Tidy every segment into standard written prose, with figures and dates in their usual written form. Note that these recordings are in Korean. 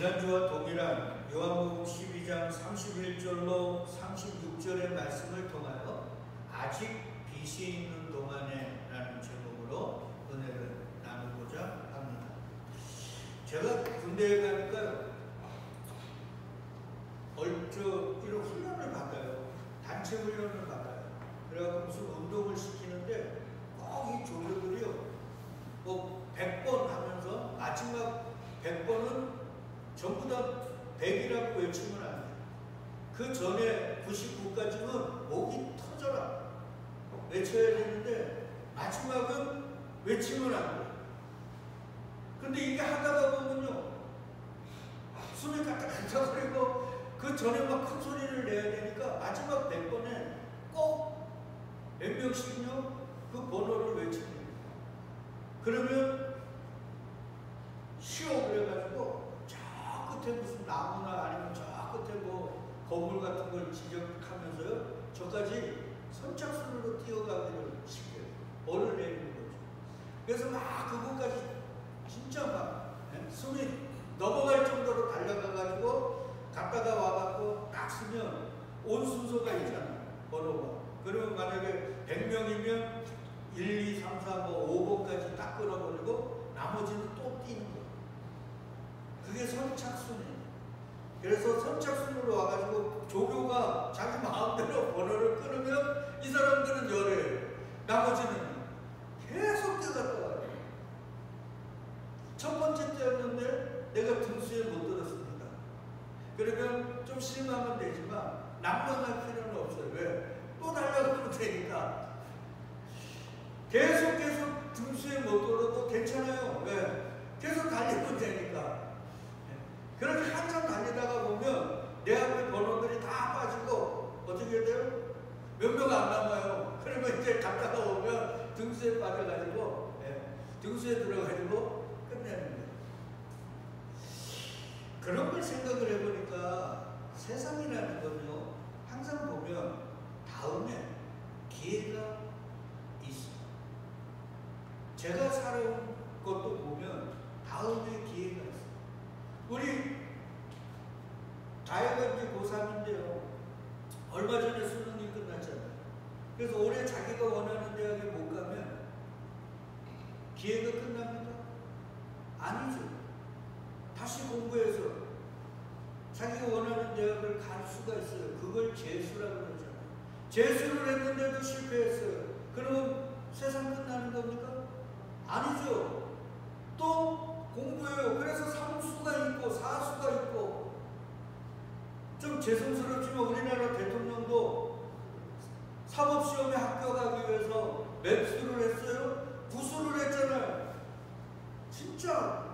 지난주와 동일한 요한복음 12장 31절로 36절의 말씀을 통하여 아직 빛이 있는 동안에 라는 제목으로 은혜를 나누고자 합니다. 제가 군대에 가니까 이런 훈련을 받아요. 단체 훈련을 받아요. 그래갖고 무슨 운동을 시키는데 꼭 이 조교들이요, 뭐 100번 하면서 마지막 100번은 전부 다 100이라고 외치면 안 돼요. 그 전에 99까지는 목이 터져라 외쳐야 되는데 마지막은 외치면 안 돼요. 근데 이게 하다가 보면요, 숨이 가닥가닥거리고 그 전에 막 큰 소리를 내야 되니까 마지막 100번에 꼭 몇 명씩요 그 번호를 외칩니다. 그러면 쉬어 그래가지고 저 끝에 무슨 나무나 아니면 저 끝에 뭐 건물 같은 걸 지적하면서요 저까지 선착순으로 뛰어가기를 시켜요. 번호를 내리는 거죠. 그래서 막 그곳까지 진짜 막 숨이 넘어갈 정도로 달려가가지고 갔다가 와갖고 딱 쓰면 온 순서가 있잖아요. 번호가. 그러면 만약에 100명이면 1, 2, 3, 4, 뭐 5번까지 딱 끊어버리고 나머지는 또 뛰는 거예요. 그게 선착순이에요. 그래서 선착순으로 와가지고 조교가 자기 마음대로 번호를 끊으면 이 사람들은 열애예요. 나머지는 계속 뛰어갔다 와요. 첫 번째 때였는데 내가 등수에 못 들었습니다. 그러면 좀 실망은 되지만 난감할 필요는 없어요. 왜? 또 달려가면 되니까. 계속 등수에 못 들어도 괜찮아요. 왜? 계속 달리면 되니까. 그렇게 한참 달리다가 보면 내 앞에 번호들이 다 빠지고 어떻게 돼요? 몇 명 안 남아요. 그러면 이제 갔다가 오면 등수에 빠져가지고 등수에 들어가지고 끝내는 거예요. 그런 걸 생각을 해보니까 세상이라는 건요 항상 보면 다음에 기회가 있어요. 제가 살아온 것도 보면 다음에 기회가 있어요. 우리 다혜가 이제 고3인데요 얼마 전에 수능이 끝났잖아요. 그래서 올해 자기가 원하는 대학에 못 가면 기회가 끝납니까? 아니죠. 다시 공부해서 자기가 원하는 대학을 갈 수가 있어요. 그걸 재수라고 그러잖아요. 재수를 했는데도 실패했어요. 그러면 세상 끝나는 겁니까? 아니죠. 또 공부해요. 그래서 3수가 있고 4수가 있고. 좀 죄송스럽지만 우리나라 대통령도 사법시험에 합격하기 위해서 몇 수를 했어요? 9수를 했잖아요. 진짜.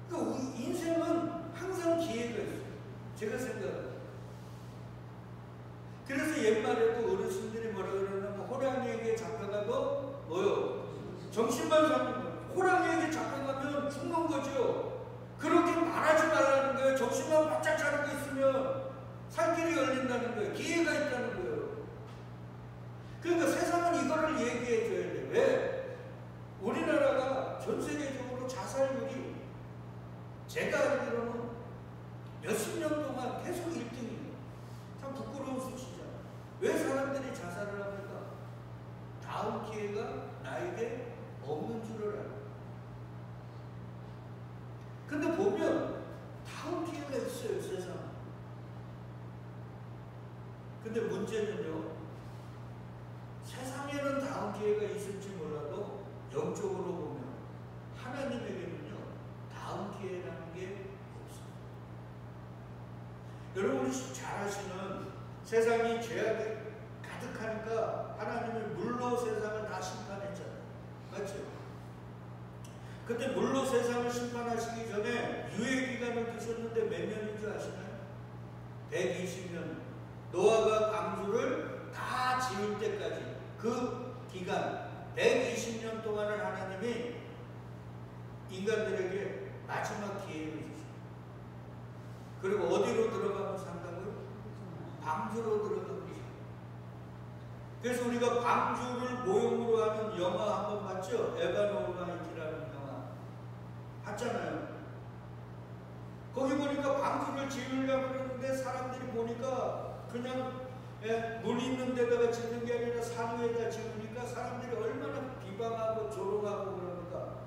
그러니까 우리 인생은 항상 기회가 있어요. 제가 생각합니다. 그래서 옛말에도 어르신들이 뭐라 그러냐면 호랑이에게 잡혀가도 뭐요? 정신만 사는 거예요. 호랑이에게 잡혀가면 죽는 거죠. 그렇게 말하지 말라는 거예요. 정신만 바짝 차리고 있으면 살 길이 열린다는 거예요. 기회가 있다는 거예요. 그러니까 세상은 이거를 얘기해 줘야 돼요. 왜? 우리나라가 전 세계적으로 자살률이 제가 알기로는 몇십 년 동안 계속 1등이에요. 참 부끄러운 수치잖아요. 왜 사람들이 자살을 합니까? 다음 기회가 나에게 없는 줄을 알아요. 근데 보면 다음 기회가 있어요, 세상. 근데 문제는요, 세상에는 다음 기회가 있을지 몰라도 영적으로 보면 하나님에게는요, 다음 기회라는 게 없어요. 여러분이 잘 아시는 세상이 죄악이 가득하니까 하나님이 물로 세상을 다 심판했잖아요. 맞죠? 그때 물로 세상을 심판하시기 전에 유예기간을 두셨는데 몇 년인 줄 아시나요? 120년. 노아가 방주를 다 지을 때까지 그 기간 120년 동안을 하나님이 인간들에게 마지막 기회를 주셨어요. 그리고 어디로 들어가면 산다고요? 방주로 들어갑니다. 그래서 우리가 방주를 모형으로 하는 영화 한번 봤죠? 에바 노르마이티라는 영화 봤잖아요. 보니까 방주를 지으려고 그러는데 사람들이 보니까 그냥 물 있는 데다가 짓는 게 아니라 산 위에다 지으니까 사람들이 얼마나 비방하고 조롱하고 그러니까.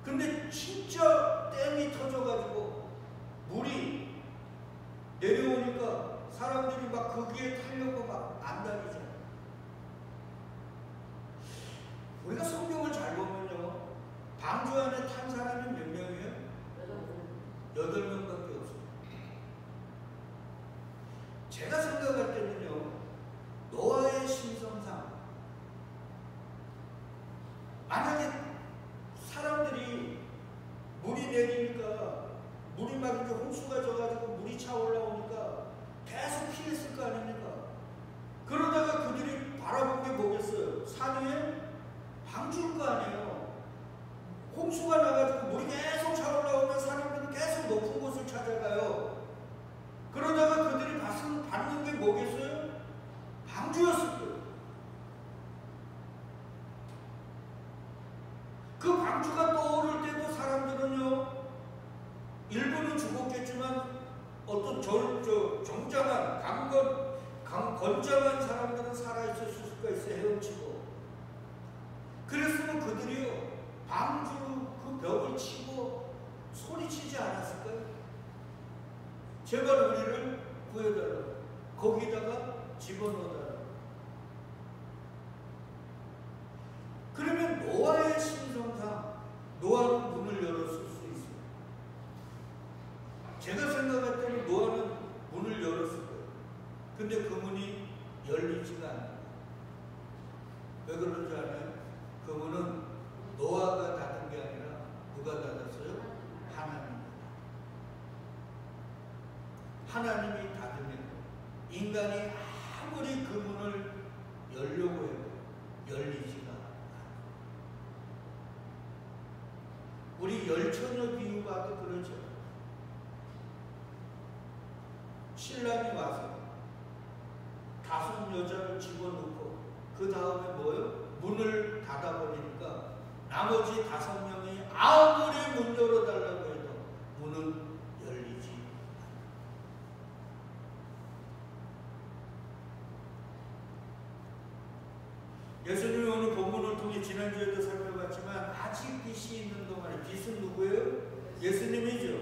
근데 진짜 댐이 터져가지고 물이 내려오니까 사람들이 막 거기에 타려고 막 안 다니잖아요. 우리가 성경을 잘 보면요, 방주 안에 탄 사람이 몇 명이에요? 8명밖에 없어요. 제가 생각할 때는요, 노아의 심성상 만약에 사람들이 물이 내리니까 물이 막 이제 홍수가 져가지고 물이 차 올라오니까 계속 피했을 거 아닙니까? 그러다가 그들이 바라본 게 뭐겠어요? 산 위에 방주일 거 아니에요. 홍수가 나가지고 물이 계속 차 올라오면 사람들은 계속 높은 곳을 찾아가요. 그러다가 그들이 받는 게 뭐겠어요? 방주였을 거예요. 그 방주가 떠오를 때도 사람들은요, 일부는 죽었겠지만 어떤 정장한 건장한 사람들은 살아있을 수가 있어요. 헤엄치고. 그랬으면 그들이요, 방주 그 벽을 치고 소리치지 않았을까요? 제발 우리를 구해달라. 거기다가 집어넣어달라. 그러면 노아의 심성상 노아는 문을 열었을 수 있어요. 제가 생각할 때는 노아는 문을 열었을 거예요. 근데 그 문이 열리지가 않아요. 왜 그런 줄 알아요? 그 문은 노아가 닫은 게 아니라 누가 닫았어요? 하나님. 하나님이 닫으면 인간이 아무리 그 문을 열려고 해도 열리지가 않아요. 우리 열처녀 비유 봐도 그러죠. 신랑이 와서 5 여자를 집어넣고 그 다음에 뭐예요? 문을 닫아버리니까 나머지 5명이 아무리 문 열어달라고 해도 문은 열리지 않아요. 예수님이 오늘 본문을 통해 지난주에도 살펴봤지만 아직 빛이 있는 동안에, 빛은 누구예요? 예수님이죠.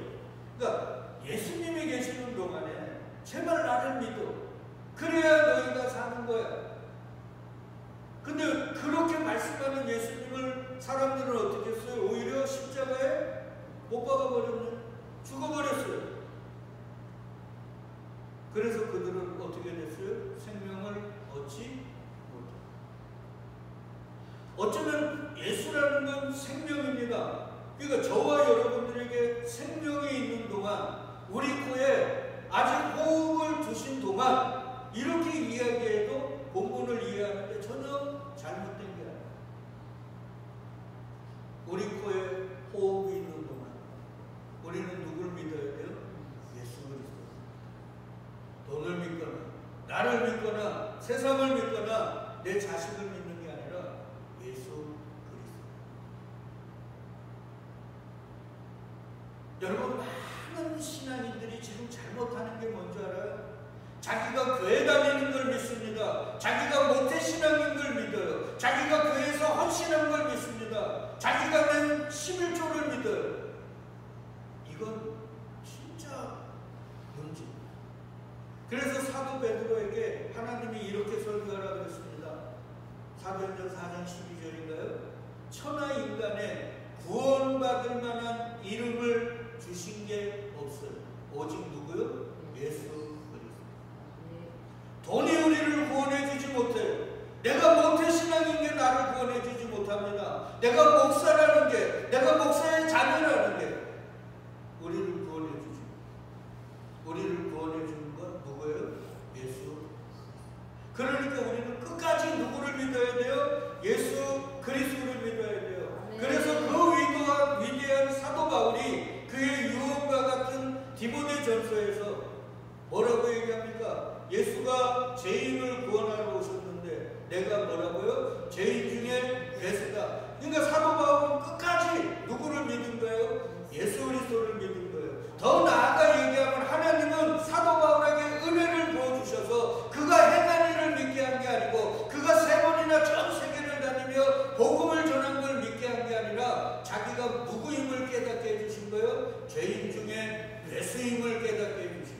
그러니까 예수님이 계시는 동안에 제발 나를 믿어. 그래야 너희가 사는 거야. 근데 그렇게 말씀하는 예수님을 사람들은 어떻게 했어요? 오히려 십자가에 못 박아버렸네. 죽어버렸어요. 그래서 그들은 어떻게 됐어요? 생명을 얻지 못해요. 어쩌면 예수라는 건 생명입니다. 그러니까 저와 여러분들에게 생명이 있는 동안, 우리 코에 아직 호흡을 두신 동안 이렇게 이야기해도 본문을 이해하는데 전혀 잘못된 게 아니에요. 우리 코에 호흡이 있는 동안 우리는 누굴 믿어야 돼요? 예수 그리스도. 돈을 믿거나 나를 믿거나 세상을 믿거나 내 자식을 믿는 게 아니라 예수 그리스도. 여러분, 많은 신앙인들이 지금 잘못하는 게 뭔지 알아요? 자기가 교회 다니는 걸 믿습니다. 자기가 모태신앙인 걸 믿어요. 자기가 교회에서 헌신한 걸 믿습니다. 자기가 낸 11조를 믿어요. 이건 진짜 문제입니다. 그래서 사도 베드로에게 하나님이 이렇게 설교하라 그랬습니다. 사도행전 4장 12절인가요? 천하 인간에 구원받을 만한 이름을 주신 게 없어요. 오직 누구요? 예수. 돈이 우리를 구원해주지 못해요. 내가 모태신앙인 게 나를 구원해주지 못합니다. 내가 목사라는 게, 내가 목사의 자녀라는 게 우리를 구원해주지. 우리를 구원해주는 건 누구예요? 예수. 그러니까 우리는 끝까지 누구를 믿어야 돼요? 예수 그리스도를 믿어야 돼요. 그래서 그 위대한 사도 바울이 그의 유언과 같은 디모데전서에서 뭐라고 얘기합니까? 예수가 죄인을 구원하러 오셨는데 내가 뭐라고요? 죄인 중에 괴수다. 그러니까 사도 바울은 끝까지 누구를 믿은 거예요? 죄인 중에 뇌수임을 깨닫게 해주시고,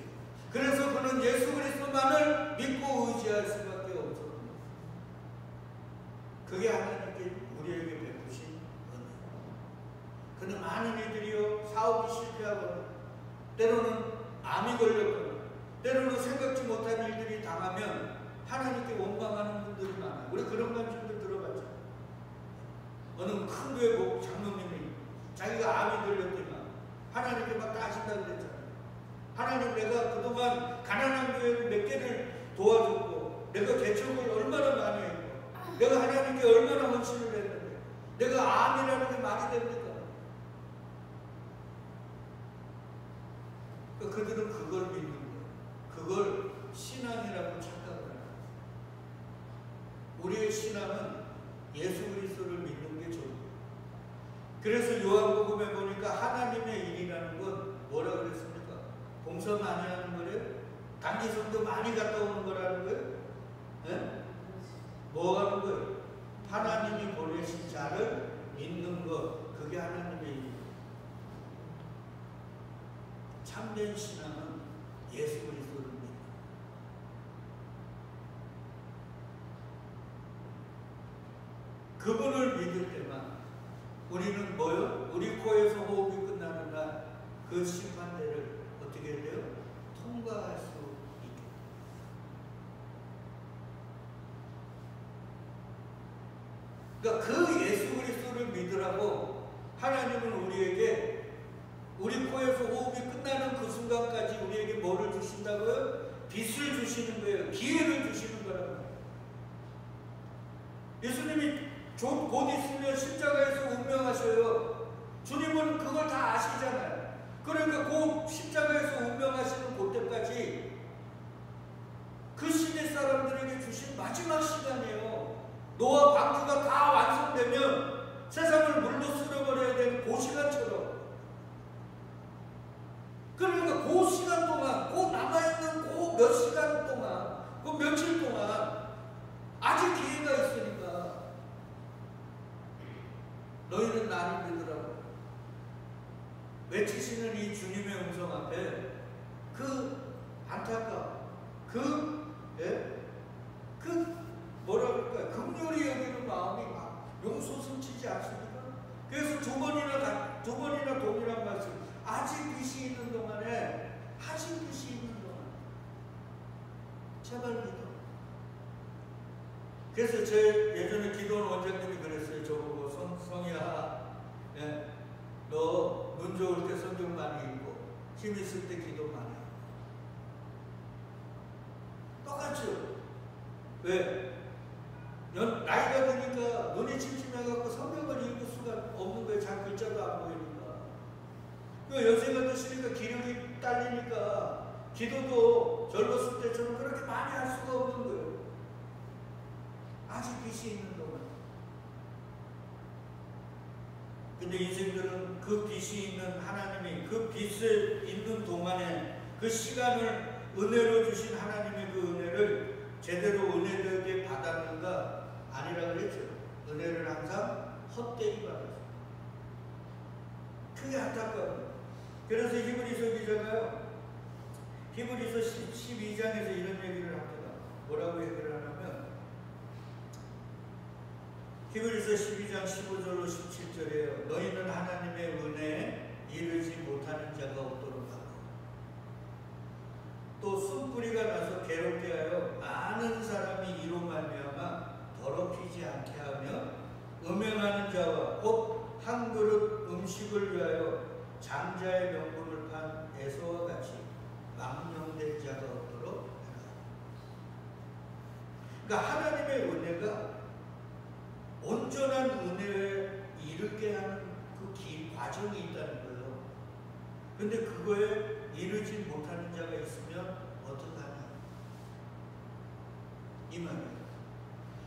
그래서 그는 예수 그리스도만을 믿고 의지할 수밖에 없었습니다. 그게 하나님께 우리에게 베푸신 은혜. 그는 많은 이들이요 사업이 실패하거나 때로는 암이 걸렸거나 때로는 생각지 못한 일들이 당하면 하나님께 원망하는 분들이 많아요. 우리 그런 감정들 들어봤죠. 어느 큰 교회 장로님이 자기가 암이 걸렸더니만 하나님께 막 따진다고 그랬잖아요. 하나님, 내가 그동안 가난한 교회를 몇 개를 도와줬고 내가 개척을 얼마나 많이 했고 내가 하나님께 얼마나 헌신을 했는데 내가 암이라는 게 말이 됩니까? 그들은 그걸 믿는 거예요. 그걸 신앙이라고 착각을 합니다. 우리의 신앙은 예수 그리스도를 믿는 게 좋은 거예요. 그래서 요한복음에 보니까 하나님의 일이라는 건 뭐라 그랬습니까? 봉사 많이 하는 거래요? 단기성도 많이 갔다 오는 거라는 거예요? 네? 뭐 하는 거예요? 하나님이 보내신 자를 믿는 것, 그게 하나님의 일이에요. 참된 신앙은 예수 그리스도를 믿는 거예요. 그분을 믿을 때만 우리는 뭐요? 우리 코에서 호흡이 끝나는 날 그 심판대를 어떻게 해야 돼요? 통과할 수 있게. 그러니까 그 예수 그리스도를 믿으라고 하나님은 우리에게 우리 코에서 호흡이 끝나는 그 순간까지 우리에게 뭐를 주신다고요? 빛을 주시는 거예요. 기회를 주시는 거라고. 예수님이 곧 있으면 십자가에서 운명하셔요. 주님은 그걸 다 아시잖아요. 그러니까 곧 십자가에서 운명하시는 그때까지 그 시대 사람들에게 주신 마지막 시간이에요. 노아 방주가 다 완성되면 세상을 물로 쓸어버려야 되는 그 시간처럼. 그러니까 그 시간 동안, 그 남아있는 그 몇 시간 동안, 그 며칠 동안 아직 기회가 있으니까 너희는 나를 믿으라고 외치시는 이 주님의 음성 앞에 그 안타까움, 뭐라 그럴까요? 긍휼히 여기는 마음이 막 용솟음치지 않습니까? 그래서 두 번이나 동일한 말씀. 아직 빛이 있는 동안에, 아직 빛이 있는 동안 제발 믿어. 그래서 제 예전에 기도원 원장님이 그랬어요. 저보고 성희야, 너 눈 좋을 때 성경 많이 읽고 힘 있을 때 기도 많이 하고. 똑같죠? 왜? 나이가 드니까 눈이 침침해갖고 성경을 읽을 수가 없는 거예요. 잘 글자도 안 보이니까. 연세가 드시니까 기력이 딸리니까 기도도 젊었을 때처럼 그렇게 많이 할 수가 없는 거예요. 아직 빛이 있는 동안. 근데 인생들은 그 빛이 있는 하나님이 그 빛을 있는 동안에 그 시간을 은혜로 주신 하나님의 그 은혜를 제대로 은혜되게 받았는가? 아니라 그랬죠. 은혜를 항상 헛되이 받았어요. 그게 안타까워요. 그래서 히브리서 기자가요, 히브리서 12장에서 이런 얘기를 합니다. 뭐라고 얘기를 하냐면, 히브리서 12장 15절로 17절이에요. 너희는 하나님의 은혜에 이르지 못하는 자가 없도록 하고 또 쓴뿌리가 나서 괴롭게 하여 많은 사람이 이로 말미암아 더럽히지 않게 하며 음행하는 자와 곧 한 그릇 음식을 위하여 장자의 명분을 판 에서와 같이 망령된 자가 없도록 하라. 그러니까 하나님의 은혜가 온전한 은혜에 이르게 하는 그 과정이 있다는 거예요. 근데 그거에 이르지 못하는 자가 있으면 어떡하냐? 이 말이에요.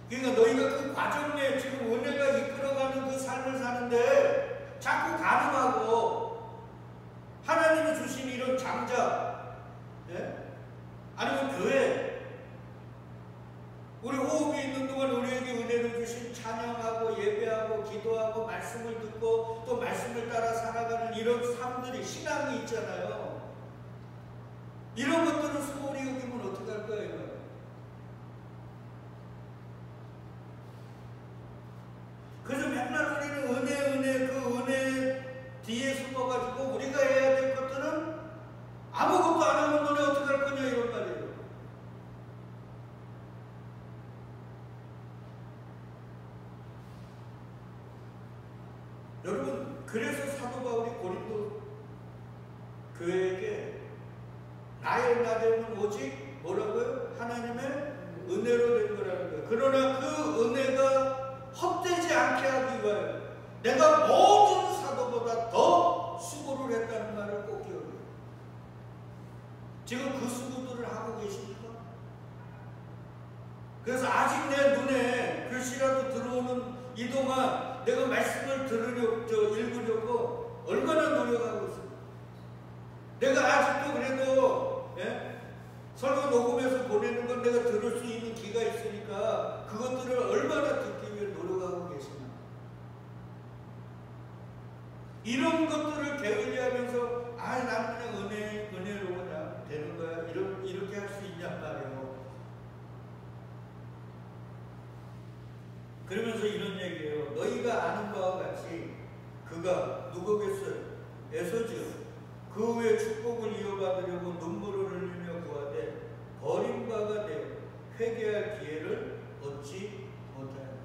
그러니까 너희가 그 과정에 지금 은혜가 이끌어가는 그 삶을 사는데 자꾸 가늠하고 하나님이 주신 이런 장자, 아니면 교회, 우리 호흡이 있는 동안 우리에게 은혜를 주신 찬양하고 예배하고 기도하고 말씀을 듣고 또 말씀을 따라 살아가는 이 이런 삶들이 신앙이 있잖아요. 이런 것들을 소홀히 여기면 어떡할 거예요? 그래서 맨날 우리는 은혜 그 은혜 뒤에 숨어가지고 우리가 해야 될 것들은 아무것도 안 하면 너네 어떡할 거냐 이런 말이에요. 여러분, 그래서 사도 바울이 고린도 교회에게 나의 나됨은 오직 뭐라고요? 하나님의 은혜로 된 거라는 거예요. 그러나 그 은혜가 헛되지 않게 하기 위하여 내가 모든 사도보다 더 수고를 했다는 말을 꼭 기억해요. 지금 그 수고들을 하고 계십니까? 그래서 아직 내 눈에 글씨라도 들어오는 이 동안 내가 말씀을 읽으려고 얼마나 노력하고 있습니다. 내가 아직도 그래도 설교 녹음해서 보내는 건 내가 들을 수 있는 기가 있으니까 그것들을 얼마나 듣기 위해 노력하고 계시나. 이런 것들을 게을리하면서 난 그냥 은혜로 그냥 되는 거야 이렇게 할 수 있냔 말이에요. 그러면서 이런 얘기예요. 너희가 아는 바와 같이 그가 누구겠어요? 에서지요. 그 후에 축복을 이어받으려고 눈물을 흘리며 구하되 버림바가 되어 회개할 기회를 얻지 못하여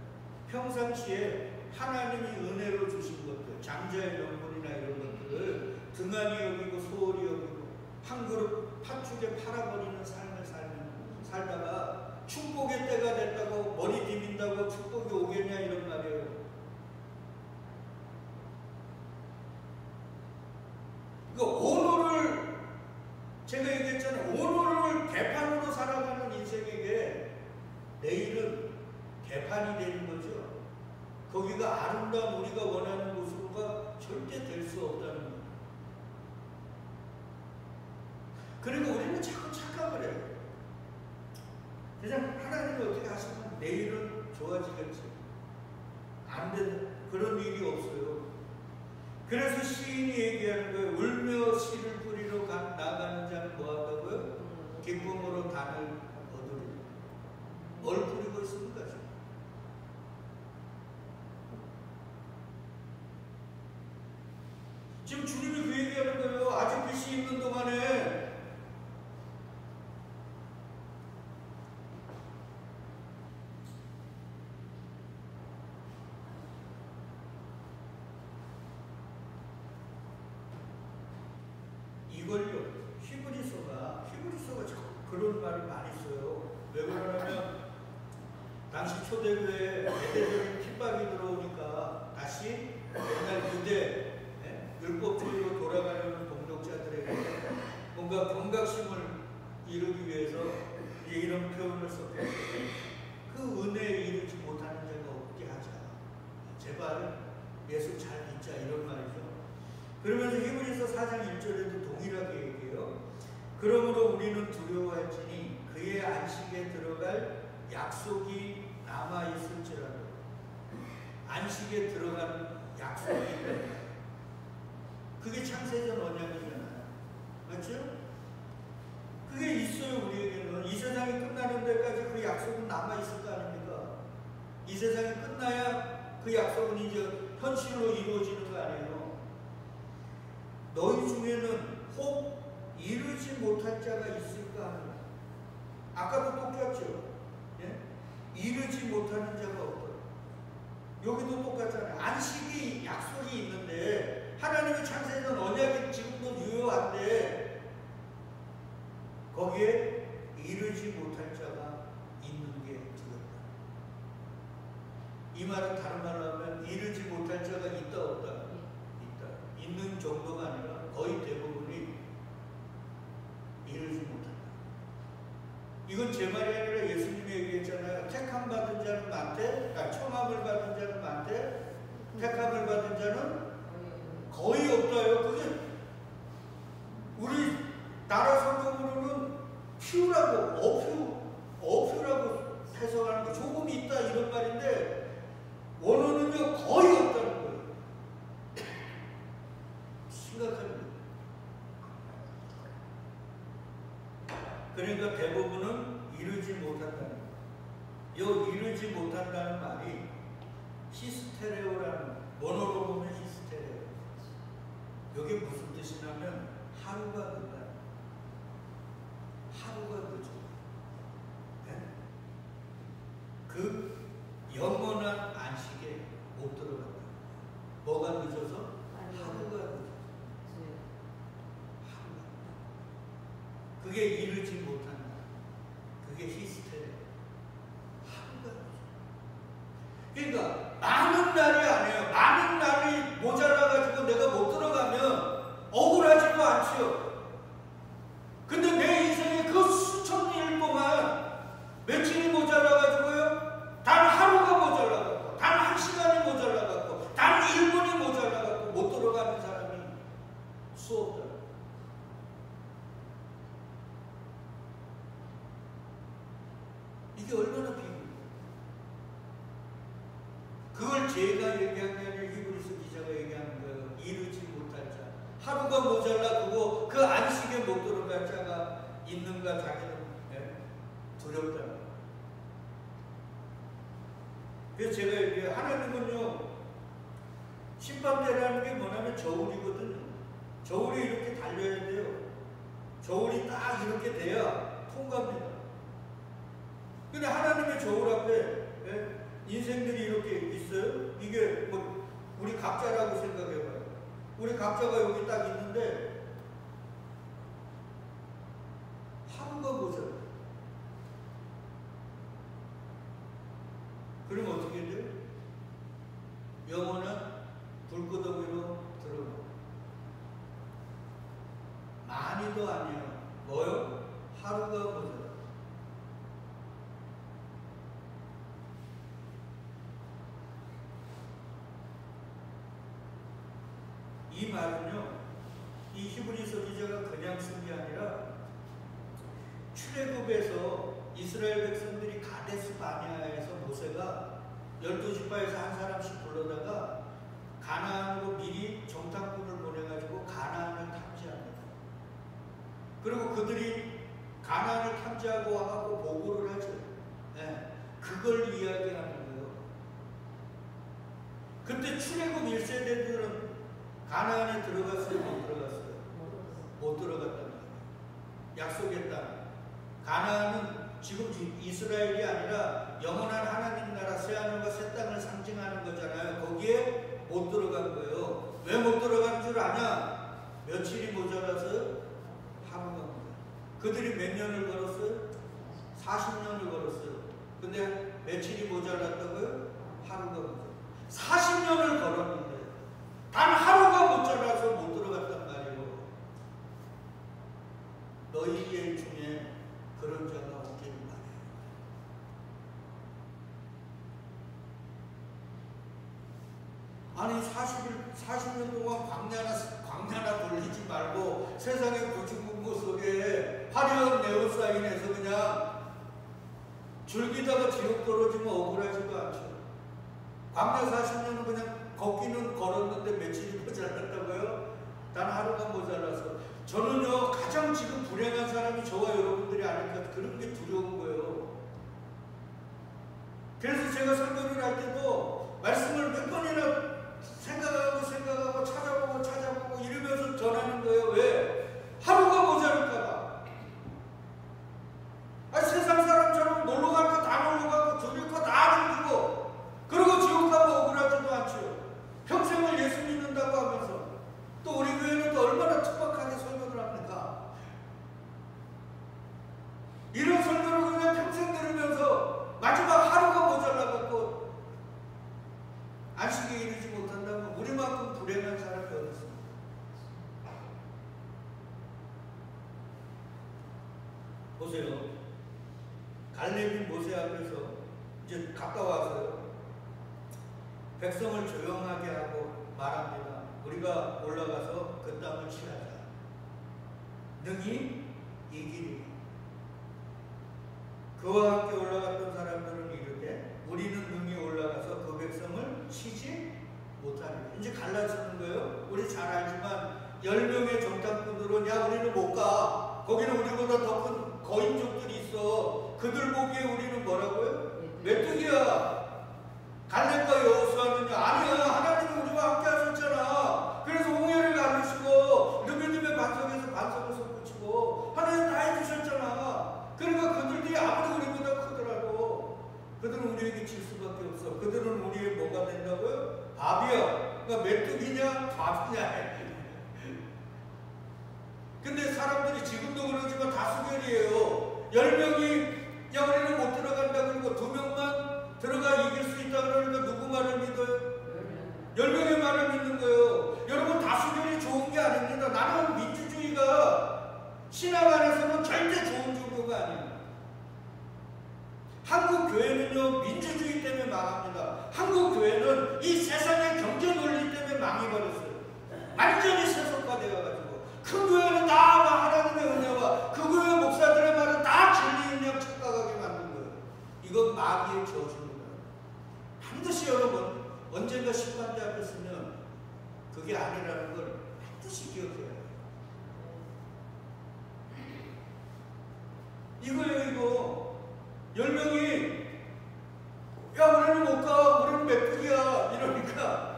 평상시에 하나님이 은혜로 주신 것들, 장자의 명분이나 이런 것들을 등한히 여기고 소홀히 여기고 한 그릇 팥죽에 팔아버리는 삶을 살다가 축복의 때가 됐다고 머리 디민다고 축복이 오겠냐 이런 말이에요. 그러니까 오늘을 제가 얘기했잖아요. 오늘을 개판으로 살아가는 인생에게 내일은 개판이 되는 거죠. 거기가 아름다운 우리가 원하는 모습과 절대 될 수 없다는 거예요. 그리고 우리는 자꾸 착각을 해요. 그냥 하나님이 어떻게 하시면 내일은 좋아지겠지. 안 되는 그런 일이 없어요. 그래서 시인이 얘기하는 거예요. 울며 씨를 뿌리러 나가는 자는 뭐 한다고요? 기쁨으로 단을 얻으리. 뭘 뿌리고 있습니까? 지금 주님이 그 얘기하는 거예요. 아직 빛이 있는 동안에 이걸요. 히브리서가 그런 말을 많이 써요. 왜 그러냐면 당시 초대교회에 대대적인 핍박이 들어오니까 다시 옛날 유대 율법주의로 돌아가려는 동력자들에게 뭔가 경각심을 이루기 위해서 이런 표현을 썼거든요. 그 은혜에 이르지 못하는 자가 없게 하자. 제발 예수 잘 믿자 이런 말이죠. 그러면서 히브리서 4장 1절에도 동일하게 얘기해요. 그러므로 우리는 두려워할지니 그의 안식에 들어갈 약속이 남아있을지라도. 안식에 들어가는 약속이 있다. 그게 창세전 언약이잖아요. 맞죠? 그게 있어요. 우리에게는. 이 세상이 끝나는 데까지 그 약속은 남아있을 거 아닙니까? 이 세상이 끝나야 그 약속은 이제 현실로 이루어지는 거 아니에요. 너희 중에는 혹 이루지 못할 자가 있을까 하는 거예요. 아까도 똑같죠. 예? 이루지 못하는 자가 없다. 여기도 똑같잖아요. 안식이 약속이 있는데 하나님의 창세전 언약이 지금도 유효한데 거기에 이루지 못할 자가 있는 게 두렵다. 이 말은 다른 말로 하면 이루지 못할 자가 있다 없다? 있다. 있는 정도가 아니라 거의 대부분이 이루지 못한다. 이건 제 말이 아니라 예수님이 얘기했잖아요. 택함 받은 자는 많대, 청함을 받은 자는 많대, 택함을 받은 자는 그러니까 대부분은 이루지 못한다는 거예요. 이 이루지 못한다는 말이 히스테레오라는, 원어로 보면 히스테레오. 여기 무슨 뜻이냐면 하루가 늦다. 하루가 늦어. 네? 그 영원한 안식에 못 들어간다. 뭐가 늦어서? 하루가 늦어. 하루가. 그게 이루지 못한다. 그게 히스테레오. 하루가 늦어. 그러니까 많은 날이 아니에요. 많은 날이 모자라가지고 내가 못 들어가면 억울하지도 않지요. 근데 내 인생에 그 수천 일 동안 며칠이 모자라가지고요, 단 하루가 모자라갖고, 단 한 시간이 모자라갖고, 단 1분이 모자라갖고 못 들어가는 사람이 수없다. 이게 얼마나 비극이에요. 그걸 제가 얘기한 게 아니라 히브리서 기자가 얘기하는 거예요. 이루지 못할 자. 하루가 모자라 그거 그 안식에 못 들어갈 자가 있는가 자기는 두렵다. 그래서 제가 얘기해요. 하나님은요, 심판대라는 게 뭐냐면 저울이거든요. 저울이 이렇게 달려야 돼요. 저울이 딱 이렇게 돼야 통과합니다. 근데 하나님의 저울 앞에 인생들이 이렇게 있어요. 이게 뭐 우리 각자라고 생각해봐요. 우리 각자가 여기 딱 있는데 하루가 모자라요. 그럼 어떻게 돼요? 영혼은 불구덩이로 들어가. 많이도 아니에요. 뭐요? 하루가 모자라요. 이 말은요, 이 히브리서 기자가 그냥 쓴 게 아니라 출애굽에서 이스라엘 백성들이 가데스 바네아에서 모세가 12지파에서 한 사람씩 불러다가 가나안으로 미리 정탐꾼을 보내가지고 가나안을 탐지합니다. 그리고 그들이 가나안을 탐지하고 와갖고 보고를 하죠. 네, 그걸 이야기하는 거예요. 그때 출애굽 1세대들은 가나안에 들어갔어요? 못 들어갔어요? 못 들어갔다는 거예요. 약속의 땅. 가나안은 지금 이스라엘이 아니라 영원한 하나님 나라 새하늘과 새 땅을 상징하는 거잖아요. 거기에 못 들어간 거예요. 왜 못 들어간 줄 아냐? 며칠이 모자라서 하루가 모자라. 그들이 몇 년을 걸었어요? 40년을 걸었어요. 근데 며칠이 모자랐다고요? 하루가 모자라. 40년을 걸었는데 단 하루가 모자라서 못 들어갔단 말이에요. 너희의 중에 그런 자가 없기를 바래요. 아니 40년 동안 광야나 돌리지 말고 세상의 고충군고 속에 화려한 네오사인에서 그냥 즐기다가 지옥 떨어지면 억울하지도 않죠. 광야 40년은 그냥 걷기는 걸었는데 며칠이 모자랐다고요? 단 하루가 모자라서. 저는요, 가장 지금 불행한 사람이 저와 여러분들이 아닐까, 그런 게 두려운 거예요. 그래서 제가 설교를 할 때도 말씀을 몇 번이나 생각하고 찾아보고 이러면서 전하는 거예요. 왜? 하루가 모자랄까봐. 아니, 세상 사람처럼 놀러 갈 거 다 놀러 가고 드릴 거 다 드리고 그리고 지옥 가면 억울하지도 않죠. 평생을 예수 믿는다고 하면서 또 우리 교회는 또 얼마나 투박하게 설교를 합니까? 이런 설교를 그냥 평생 들으면서 마지막 하루가 모자라갖고 안식에 이르지 못한다면 우리만큼 불행한 사람이 어디 있습니까? 보세요. 갈렙이 모세 앞에서 이제 가까워서요, 백성을 조용하게 하고 말합니다. 우리가 올라가서 그 땅을 취하자. 능히 이기리라. 그와 함께 올라갔던 사람들은 이르되 우리는 능히 올라가서 그 백성을 치지 못하리라. 이제 갈라지는 거예요. 우리 잘 알지만 10명의 정탐꾼들은 야 우리는 못 가. 거기는 우리보다 더 큰 거인족들이 있어. 그들 보기에 우리는 뭐라고요? 메뚜기야. 갈렙과 여호수아는요, 아니야, 하나님이 우리와 함께 하셨잖아. 그래서 홍해를 가르시고 르비딤의 반석에서 반석을 솟구치고 하나님 다 해주셨잖아. 그러니까 그들이 아무리 우리보다 크더라도 그들은 우리에게 질 수밖에 없어. 그들은 우리의 뭐가 된다고요? 밥이야. 그러니까 메뚜기냐 밥이냐. 근데 사람들이 지금도 그러지만 다수결이에요. 10명이 야 우리는 못 들어간다 그러고 2명만 들어가 이길 수 있다 그러니까 누구 말을 믿어요? 10명의 말을 믿는 거예요. 여러분 다수결이 좋은 게 아닙니다. 나는 민주주의가 신앙 안에서는 절대 좋은 종교가 아닙니다. 한국 교회는요 민주주의 때문에 망합니다. 한국 교회는 이 세상의 경제 논리 때문에 망해버렸어요. 완전히 세속화되어가지고 큰 교회는 다 하나님의 은혜와 그 교회 목사들의 말은 다 진리인 양 착각하게 만든 거예요. 이건 마귀의 저주입니다. 반드시 여러분 언젠가 심판대 앞에 서면 그게 아니라는 걸 반드시 기억해야 해요. 이거예요 이거. 10명이 야 우리는 못 가. 우리는 메뚜기야. 이러니까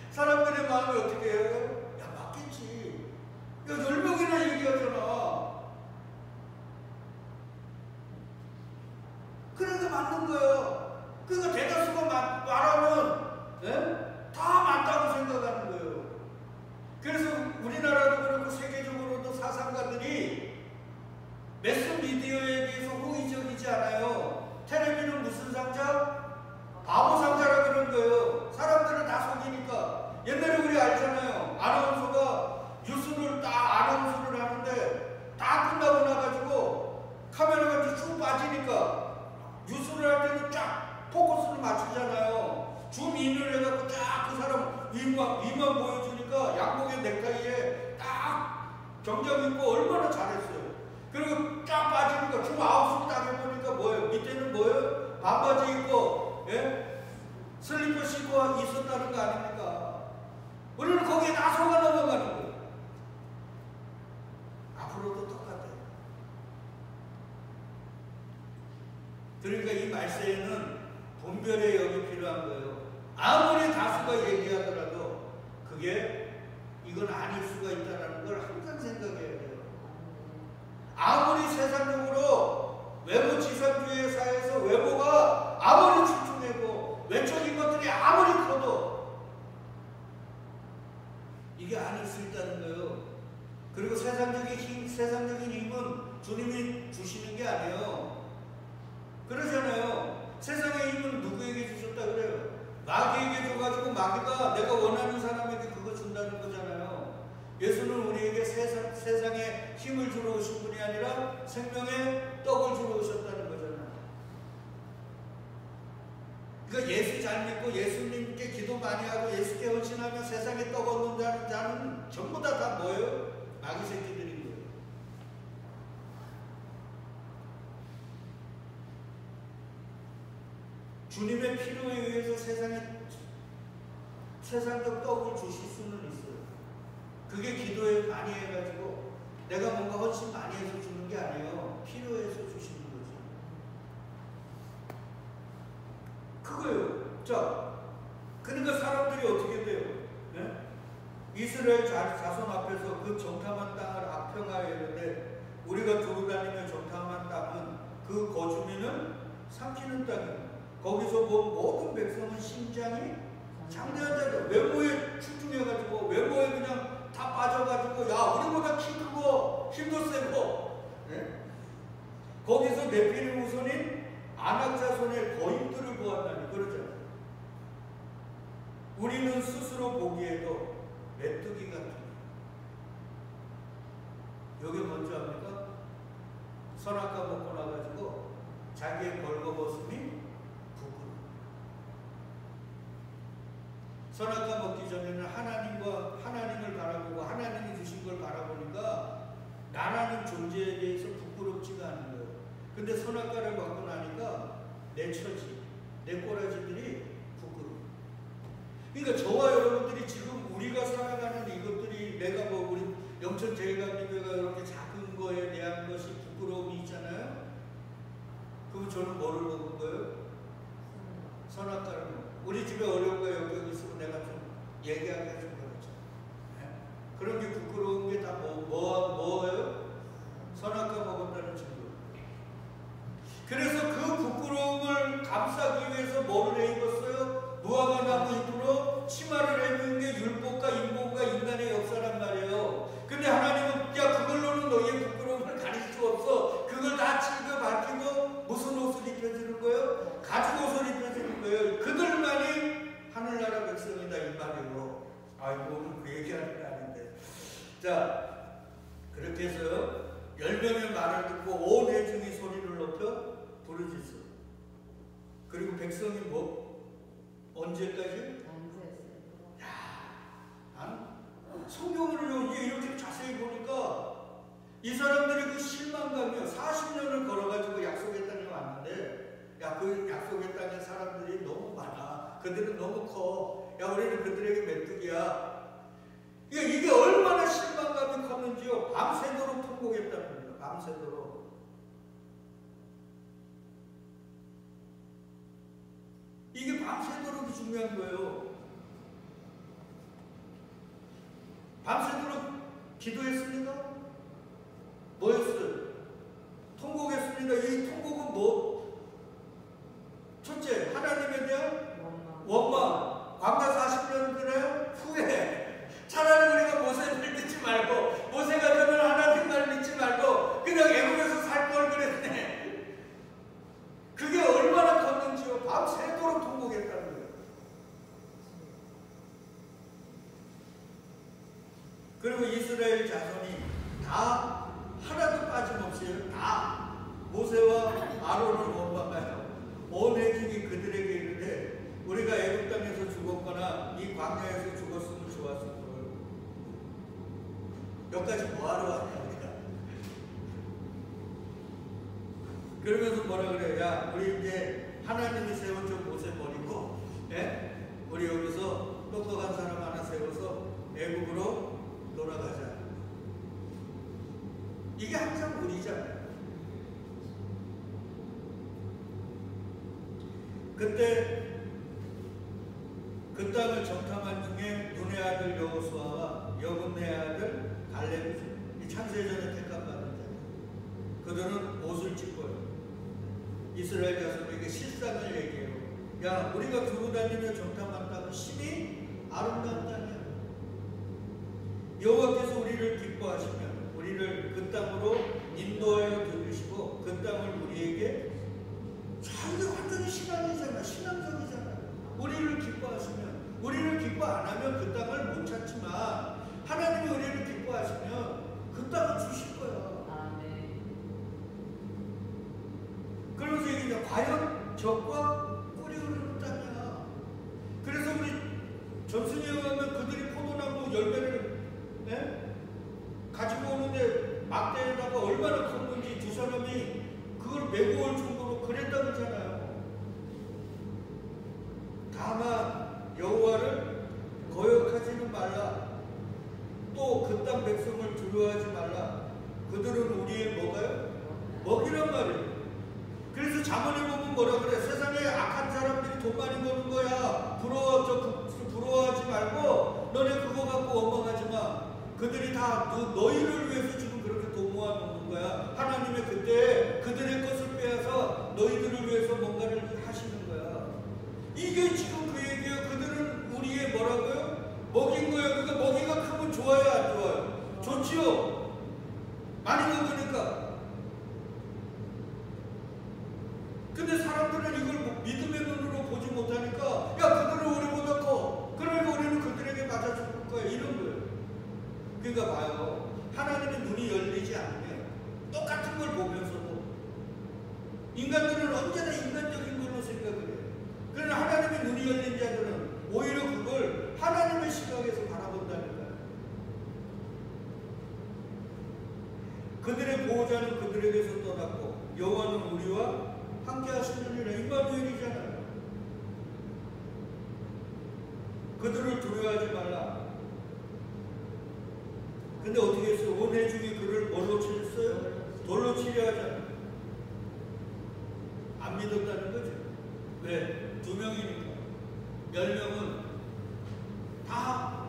사람들의 마음이 어떻게 해요? 야 맞겠지. 야 10명이나 얘기하잖아. 그러니까 맞는 거예요. 그러니까 대다수가 말하면 다 맞다고 생각하는 거예요. 그래서 우리나라도 그렇고 세계적으로도 사상가들이 매스미디어에 대해서 호의적이지 않아요. 텔레비는 무슨 상자? 바보 상자라 그런 거예요. 사람들은 다 속이니까. 옛날에 우리 알잖아요. 아나운서가 뉴스를 아나운서를 하는데 다 끝나고 나가지고 카메라가 쭉 빠지니까 뉴스를 할 때는 쫙 포커스를 맞추잖아요. 줌인을 해갖고 쫙 그 사람 위만 보여주니까 양복에 넥타이에 딱 정장 입고 얼마나 잘했어요. 그리고 쫙 빠지니까 줌 아웃을 딱 해보니까 뭐예요? 밑에는 뭐예요? 반바지 입고 슬리퍼 신고 있었다는 거 아닙니까? 우리는 거기에 다 속아 넘어가는 거예요. 앞으로도 똑같아요. 그러니까 이 말세에는 분별의 영이 필요한 거예요. 아무리 다수가 얘기하더라도 그게 이건 아닐 수가 있다는 걸 항상 생각해야 돼요. 아무리 세상적으로 외모 지상주의 사회에서 외모가 아무리 출중하고 외적인 것들이 아무리 커도 이게 아닐 수 있다는 거예요. 그리고 세상적인 힘은 주님이 주시는 게 아니에요. 그러잖아요. 세상의 힘은 누구에게 주셨다 그래요? 마귀에게 줘가지고 마귀가 내가 원하는 사람에게 그거 준다는 거잖아요. 예수는 우리에게 세상에 힘을 주러 오신 분이 아니라 생명의 떡을 주러 오셨다는 거잖아요. 그러니까 예수 잘 믿고 예수님께 기도 많이 하고 예수께 헌신하며 세상에 떡 얻는 자는 전부 다 뭐예요? 마귀 새끼들인 거예요. 주님의 필요에 의해서 세상적 떡을 주실 수는 있어요. 그게 기도에 많이 해가지고 내가 뭔가 헌신 많이 해서 주는 게 아니에요. 필요해서 주시는 거지. 그거예요. 자, 그러니까 사람들이 어떻게 돼요? 네? 이스라엘 자손 앞에서 그 정탐한 땅을 악평하여 이르되 우리가 두루 다니며 정탐한 땅은 그 거주민은 삼키는 땅이에요. 거기서 본 모든 백성은 심장이 장대한 자들, 외모에 출중해가지고 외모에 그냥 다 빠져가지고 야 우리보다 키 크고 힘도 세고 거기서 네피림 후손인 아낙 자손의 거인들을 보았다니 그러잖아요. 우리는 스스로 보기에도 메뚜기 같은 여기 뭔지 압니까? 선악과 먹고 나가지고 자기의 벌거벗음이 선악과 먹기 전에는 하나님을 바라보고 하나님이 주신 걸 바라보니까 나라는 존재에 대해서 부끄럽지가 않은 거예요. 근데 선악과를 먹고 나니까 내 처지, 내 꼬라지들이 부끄러워. 그러니까 저와 여러분들이 지금 우리가 살아가는 이것들이 내가 우리 영천제일감리교회가 이렇게 작은 거에 대한 것이 부끄러움이 있지 뭐를 먹은 거예요? 선악과를 먹은. 우리 집에 어려운 거 여기 있으면 내가 좀 얘기하게 해준 거죠. 그런 게 부끄러운 게 다 뭐예요? 선악과 먹었다는 증거. 그래서 그 부끄러움을 감싸기 위해서 뭐를 해 입었어요? 무화과 나무 잎으로 치마를 해 입은 게 율법과 인본과 인간의 역사란 말이에요. 근데 하나님은 야 그걸로는 너희의 부끄러움을 가릴 수 없어. 그걸 다 칠겨 밝히고 무슨 옷을 입혀주는 거예요? 가죽 옷을 입혀주는 거예요. 그들만이 하늘나라 백성이다 이 말이에요. 아이고 오늘 그 얘기하는 게 아닌데. 자 그렇게 해서요. 10명의 말을 듣고 온 회중이 소리를 높여 부르짖어. 그리고 백성이 뭐 언제까지? 야, 성경을 이렇게 자세히 보니까 이 사람들이 그 실망감이요. 40년을 걸어가지고 약속의 땅에 왔는데 야, 그 약속의 땅에 사람들이 너무 많아. 그들은 너무 커. 야, 우리는 그들에게 메뚜기야. 이게 얼마나 실망감이 컸는지요. 밤새도록 통곡했다는 겁니다. 밤새도록. 이게 밤새도록이 중요한 거예요. 밤새도록 기도했습니까? 뭐였어요? 통곡했습니다. 이 통곡은 뭐? 첫째, 하나님에 대한 원망. 광야 40년 그래? 후회. 차라리 우리가 모세를 믿지 말고 모세가 저는 하나님 말 믿지 말고 그냥 애굽에서 살 걸 그랬네. 그게 얼마나 컸는지요. 밤새도록 통곡했다는 거예요. 그리고 이스라엘 자손이 다 하나도 빠짐없이 다 모세와 아론을 원망하여 온 회중이 그들에게 이르되 우리가 애굽 땅에서 죽었거나 이 광야에서 죽었으면 좋았을 거예요. 여기까지 뭐하러 왔냐 우리가. 그러면서 뭐라 그래? 야 우리 이제 하나님이 세운 저 모세 버리고 우리 여기서 똑똑한 사람 하나 세워서 애굽으로 돌아가자. 이게 항상 우리잖아요. 그때 그 땅을 정탐한 중에 눈의 아들 여호수아와 여분의 아들 갈렙이 창세전에 택함받은 자. 그들은 옷을 찢고요. 이스라엘 자손에게 실상을 얘기해요. 야 우리가 두루 다니며 정탐한 땅은 심히 아름다운 땅이야. 여호와께서 우리를 기뻐하시면 우리를 그 땅으로 인도하여 들으시고 그 땅을 우리에게 자기가 완전히 신앙이잖아. 신앙적이잖아. 우리를 기뻐하시면 우리를 기뻐 안 하면 그 땅을 못 찾지만 하나님이 우리를 기뻐하시면 그 땅을 주실 거야. 아멘. 그러면서 얘기해. 과연 적과 꿀이 흐르는 땅이야. 그래서 우리 전순위에 가면 그들이 포도나무 열매를 가지고 오는데 막대에다가 얼마나 컸는지 두 사람이 그걸 메고 올 정도로 그랬다 그러잖아요. 다만 여호와를 거역하지는 말라. 또 그 땅 백성을 두려워하지 말라. 그들은 우리의 뭐가요? 먹이란 말이에요. 그래서 잠언에 보면 뭐라 그래? 세상에 악한 사람들이 돈 많이 버는 거야. 부러워하지 말고 너네 그거 갖고 원망하지 마. 그들이 다 너희를 위해서 지금 그렇게 돈 모아놓는 거야. 하나님의 그때 그들의 것을 빼앗아 너희들을 위해서 뭔가를 하시는 거야. 이게 지금 그 얘기예요. 그들은 우리의 뭐라고요? 먹인 거예요. 그러니까 먹이가 크면 좋아요, 안 좋아요? 좋지요. 많이 먹으니까. 근데 사람들은 이걸 믿음의 눈으로 보지 못하니까 야 그들은 우리보다 커. 그러니까 우리는 그들에게 맞아 죽을 거야. 이런 거예요. 그러니까 봐요. 하나님의 눈이 열리지 않으면 똑같은 걸 보면서도 인간들은 언제나 인간적인 걸로 생각을 해요. 그러나 하나님의 눈이 열린 자들은 오히려 그걸 하나님의 시각에서 바라본다니까요. 그들의 보호자는 그들에게서 떠났고 여호와는 우리와 함께 하시느니라. 임마누엘이잖아요. 그들을 두려워하지 말라. 근데 어떻게 했어요? 온 회중이 그를 뭘로 치렸어요? 돌로 치려 하잖아요. 안 믿었다는 거죠. 왜? 2명이니까. 10명은 다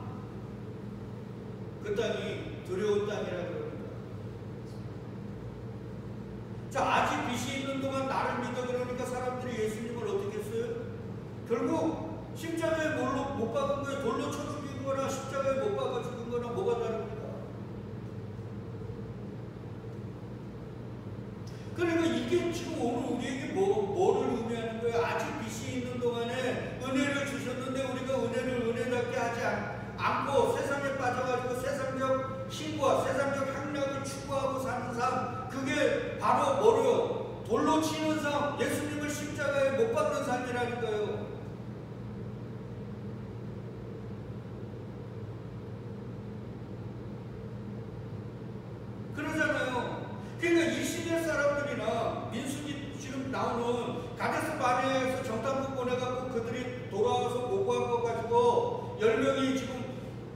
그 땅이 두려운 땅이라 그럽니다. 자, 아직 빛이 있는 동안 나를 믿어 그러니까 사람들이 예수님을 어떻게 했어요? 결국 십자가에 못 박은 거에 돌로 쳐 죽인 거나 십자가에 못 박아 죽인 거나 뭐가 다릅니까? 그러니까 이게 지금 오늘 우리에게 뭐를 의미하는 거예요? 아직 빛이 있는 동안에 은혜를 주셨는데 우리가 은혜를 은혜답게 하지 않고 세상에 빠져가지고 세상적 힘과 세상적 향락을 추구하고 사는 삶, 그게 바로 뭐로요? 돌로 치는 삶, 예수님을 십자가에 못 박는 삶이라는 거예요. 그러잖아요. 그러니까 이 시대 사람들이나 민수기 지금 나오는 가데스 바네아에서 정탐꾼 보내갖고 그들이 돌아와서 보고한 거 가지고 10명이 지금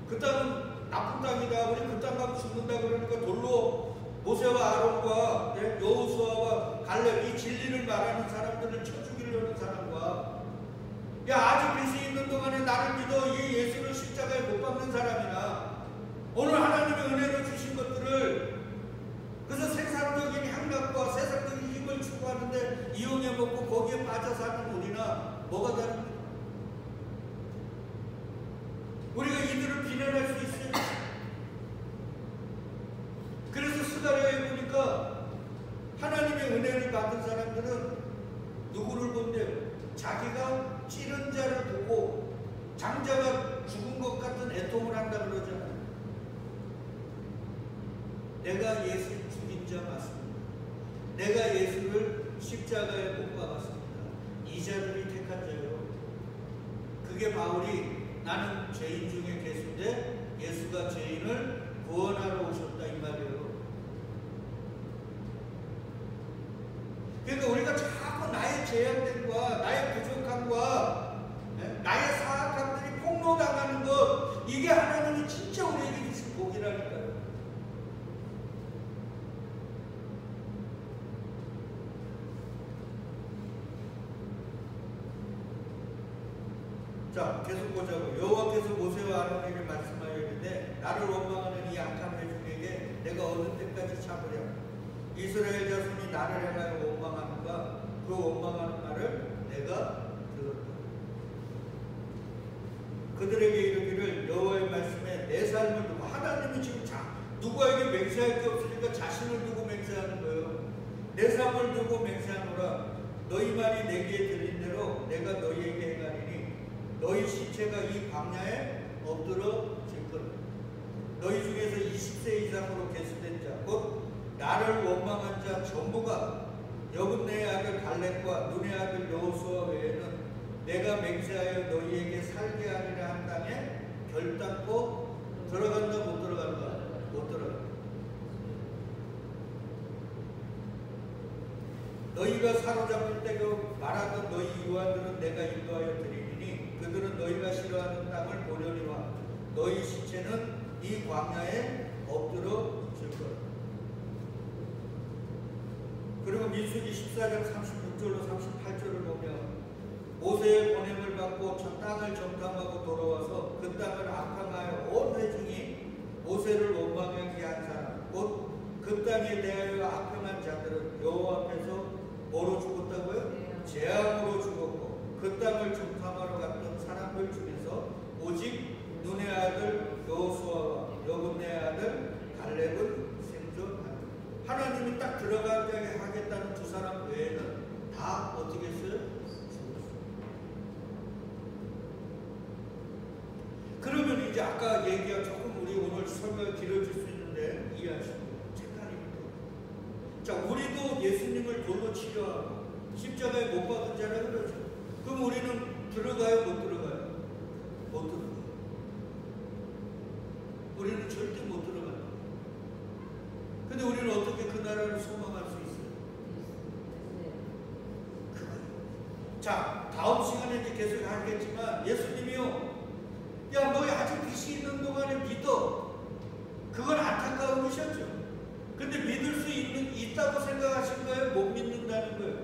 그 땅은 나쁜 땅이다, 우리 그 땅 가고 죽는다 그러니까 돌로 모세와 아론과 여호수아와 갈렙, 이 진리를 말하는 사람들을 쳐 죽이려는 사람과, 야 아직 빛이 있는 동안에 나를 믿어 이 예수를 십자가에 못 박는 사람이나 오늘 하나님의 은혜로 주신 것들을 그래서 세상적인 향락과 세상적인 힘을 추구하는데 이용해 먹고 거기에 빠져 사는 우리나 뭐가 다릅니까? 우리가 이들을 비난할 수 있어요. 그래서 스가랴에 보니까 하나님의 은혜를 받은 사람들은 누구를 본대요? 자기가 찌른 자를 보고 장자가 죽은 것 같은 애통을 한다 그러잖아요. 내가 예수 죽인 자 맞습니다. 내가 예수를 십자가에 못 박았습니다. 이 자들이 택한 자요. 그게 바울이 나는 죄인 중에 괴수인데 예수가 죄인을 구원하러 오셨다 이 말이에요. 그러니까 우리가 자꾸 나의 죄악됨과 나의 부족함과 나의 사악함들이 폭로당하는 것, 이게 하나님이 진짜 우리에게 주신 복이라니까요. 자, 계속 보자고. 여호와께서 모세와 아론에게 말씀하여 이르되 나를 원망하는 이 악한 회중에게 내가 어느 때까지 참으랴. 이스라엘 자손이 나를 향하여 원망하는가? 그 원망하는 말을 내가 들었다. 그들에게 이르기를 여호와의 말씀에 내 삶을 두고, 하나님이 지금 누구에게 맹세할 게 없으니까 자신을 두고 맹세하는 거예요. 내 삶을 두고 맹세하노라. 너희 말이 내게 들린 대로 내가 너희에게 행하리니 너희 시체가 이 광야에 엎드러질 거라. 너희 중에서 20세 이상으로 계수된 자, 곧 나를 원망한 자 전부가 여분네의 아들 갈렙과 눈의 아들 여호수아 외에는 내가 맹세하여 너희에게 살게 하리라 한 땅에 결단코 들어간다 못 들어간다? 못 들어간다. 너희가 사로잡힐 때 말하던 너희 유아들은 내가 인도하여 드리니 그들은 너희가 싫어하는 땅을 보려니와 너희 시체는 이 광야에 엎드러질 거라. 그리고 민수기 14장 36절로 38절을 보면 모세의 보냄을 받고 저 땅을 정탐하고 돌아와서 그 땅을 악함하여 온 회중이 모세를 원망하게 한 사람, 곧 그 땅에 대하여 악함한 자들은 여호와 앞에서 뭐로 죽었다고요? 재앙으로 죽었고 그 땅을 정탐하러 갔던 사람들 중에서 오직 눈의 아들 여호수아와 여분네의 아들 갈렙은 생존한다. 하나님이 딱 들어가게 하겠다는 두 사람 외에는 다 어떻게 했어요? 죽었어요. 그러면 이제 아까 얘기한 조금 우리 오늘 설명이 길어질 수 있는데 이해하시고 자, 우리도 예수님을 돌로 치료하고 십자가에 못 박은 자라 그러죠. 그럼 우리는 들어가요? 못 들어가요? 못 들어가요. 우리는 절대 못 들어가요. 근데 우리는 어떻게 그 나라를 소망할 수 있어요? 자, 다음 시간에 이제 계속 하겠지만 예수님이요, 야, 너희 아직 빛이 있는 동안에 믿어. 그건 안타까우셨죠. 근데 믿을 수 있다고 생각하신 거예요? 못 믿는다는 거예요?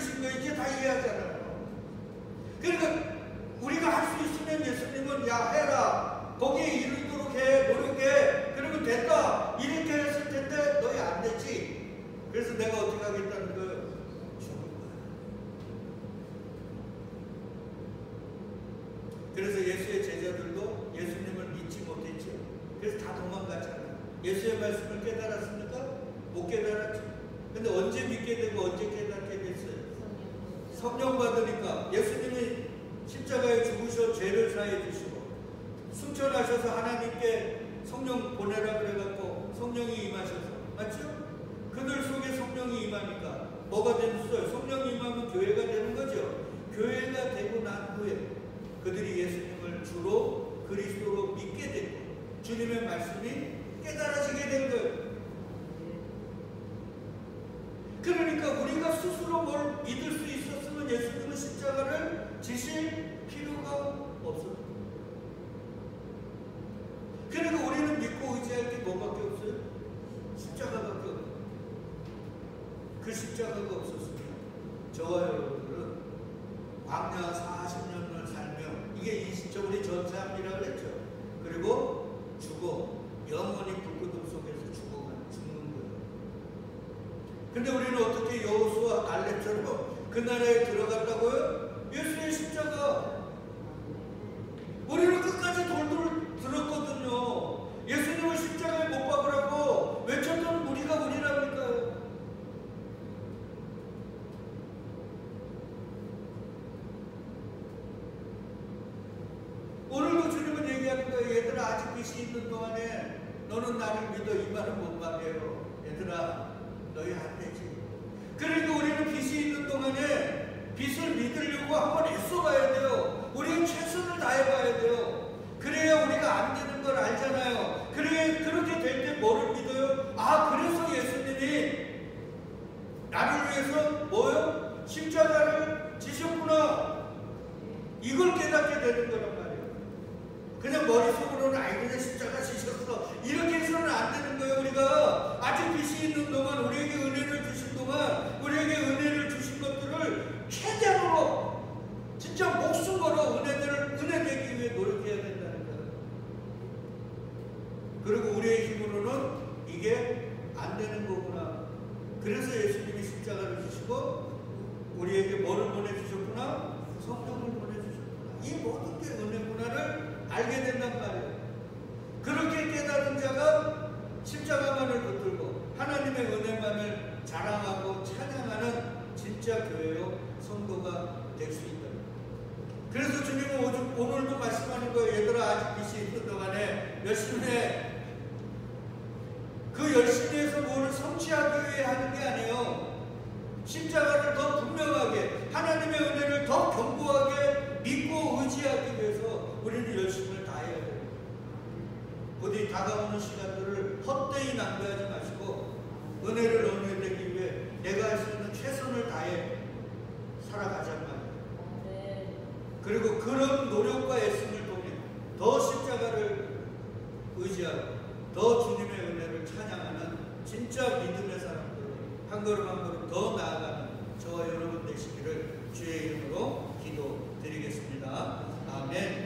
주신 거 이제 다 이해하잖아요. 그러니까 우리가 할 수 있으면 예수님은 야 해라, 거기에 이르도록 해, 노력해, 그러면 됐다 이렇게 했을 텐데 너희 안 되지. 그래서 내가 어떻게 하겠다는 거예요? 죽은 거야. 그래서 예수의 제자들도 예수님을 믿지 못했죠. 그래서 다 도망갔잖아요. 예수의 말씀을 깨달았습니까? 못 깨달았죠. 근데 언제 믿게 되고 언제 깨닫게 됐어요? 성령 받으니까. 예수님이 십자가에 죽으셔 죄를 사해 주시고 승천하셔서 하나님께 성령 보내라 그래갖고 성령이 임하셔서, 맞죠? 그들 속에 성령이 임하니까 뭐가 됐어요? 성령이 임하면 교회가 되는 거죠. 교회가 되고 난 후에 그들이 예수님을 주로 그리스도로 믿게 되고 주님의 말씀이 깨달아지게 된 거예요. 그러니까 우리가 스스로 뭘 믿을 수 있었으면 예수님은 십자가를 지실 필요가 없어요. 그러니까 우리는 믿고 의지할 게 뭐밖에 없어요? 십자가밖에 없어요. 그 십자가가 없었으면 저와 여러분들은 광야 40년을 살며, 이게 일시적으로 전사함이라고 그랬죠. 그리고 죽어 영원히 불구름 속에서 죽는 거예요. 근데 우리는 어떻게 여호수아 갈렙처럼 그 나라에 들어갔다고요? 예수의 십자가. 우리는 끝까지 돌돌 들었거든요. 예수님을 십자가에 못 박으라고 외쳤던 우리가 우리랍니까? 오늘도 주님은 얘기하는 거예요. 얘들아, 아직 빛이 있는 동안에 너는 나를 믿어. 이 말은 뭔 말이에요? 얘들아, 너희 안 되지. 그러니까 우리는 빛이 있는 동안에 빛을 믿으려고 한번 애써봐야 돼요. 우리는 최선을 다해봐야 돼요. 그래야 우리가 안 되는 걸 알잖아요. 그렇게 될 때 뭐를 믿어요? 아, 그래서 예수님이 나를 위해서 뭐요? 십자가를 지셨구나. 이걸 깨닫게 되는 거란 말이에요. 그냥 머릿속으로는 아이 그냥 십자가 지셨어 이렇게 해서는 안 되는 거예요. 우리가 아직 빛이 있는 동안, 우리에게 은혜를 주신 동안, 우리에게 은혜를 주신 것들을 최대한으로 진짜 목숨 걸어 은혜 되기 위해 노력해야 된다는 거예요. 그리고 우리의 힘으로는 이게 안 되는 거구나. 그래서 예수님이 십자가를 주시고 우리에게 뭐를 보내주셨구나? 성령을 보내주셨구나. 이 모든 게 은혜구나를 알게 된단 말이에요. 그렇게 깨달은 자가 십자가만을 붙들고 하나님의 은혜만을 자랑하고 찬양하는 진짜 교회요 성도가 될 수 있다. 그래서 주님은 오늘도 말씀하는 거예요. 얘들아, 아직 빛이 있는 동안에 열심히 해. 그 열심히 해서 뭐를 성취하기 위해 하는 게 아니에요. 십자가를 더 분명하게, 하나님의 은혜를 더 견고하게 믿고 의지하기 위해서 우리는 열심을 다해야 돼요. 부디 다가오는 시간들을 헛되이 낭비하지 마시고 은혜를 얻어내기 위해 내가 할 수 있는 최선을 다해 살아가자는 말이에요. 그리고 그런 노력과 애씀을 통해 더 십자가를 의지하고 더 주님의 은혜를 찬양하는 진짜 믿음의 사람들로 한 걸음 한 걸음 더 나아가는 저와 여러분 되시기를 주의 이름으로 기도드리겠습니다. 아멘.